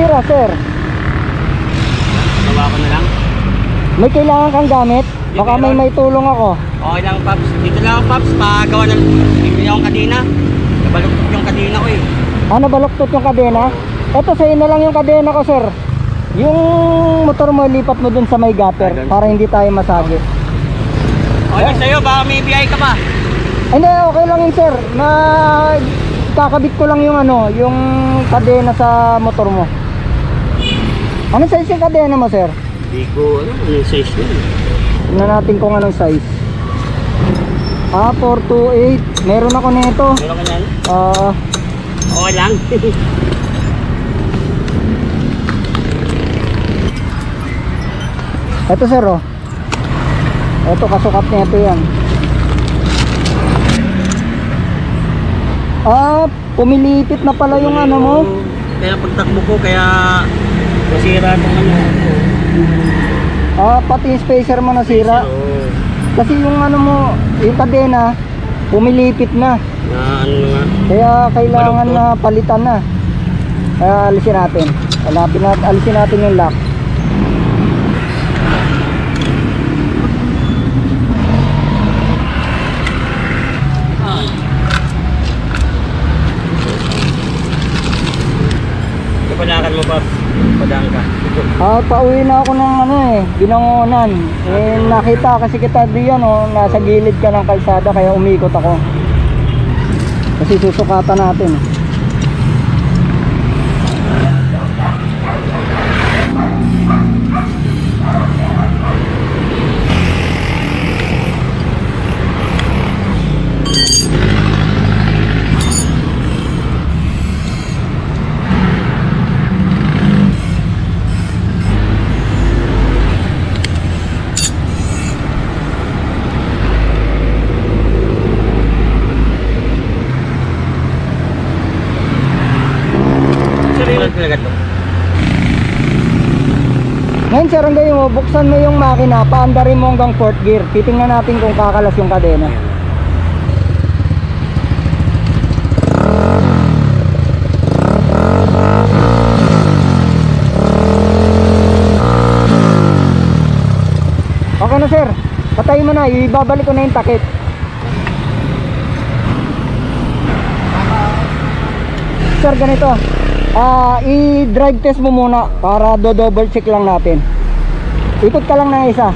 nasira, sir? Gawa ko na lang. May kailangan kang gamit? Baka may tulong ako. Okay lang, Paps. Dito lang, Paps. Pagawa na bibili akong kadena. Nabaluktot yung kadena ko eh. Nabaluktot yung kadena? Eto, sa'yo na lang yung kadena ko, sir. Yung motor mo, lipat mo dun sa may gutter para hindi tayo masagi. Okay lang sa'yo, baka may biyay ka pa. Hindi, okay lang yun, sir. Kakabit ko lang yung yung kadena sa motor mo. Ano size yung kadena mo, sir? Hindi ko, yung size yun. Tingnan natin kung anong size. 428. Meron ako nito. Meron ka yan? Okay lang. Ito, sir, oh. Ito, kasukat nito yan. Pumilipit na pala yung mo. Kaya pagtakbo ko, kaya nasira itong Pati yung spacer mo nasira. Kasi yung mo, yung kadena, pumilipit na. Kaya kailangan na palitan na. Kaya alisin natin. Alisin natin yung lock. Panakan mo, Paps. Padaan ka. Pauwi na ako ng Binangonan. Nakita kasi kita diyan, nasa gilid ka ng kalsada, kaya umikot ako. Kasi susukatan natin. Ngayon, sir, ang gawin mo, buksan mo yung makina, paandarin mo hanggang 4th gear. Titingnan natin kung kakalas yung kadena. Okay na, sir. Patayin mo na, ibabalik ko na yung takip. Sir, ganito. I-drive test mo muna para do-double check lang natin. Ikot ka lang ng isa.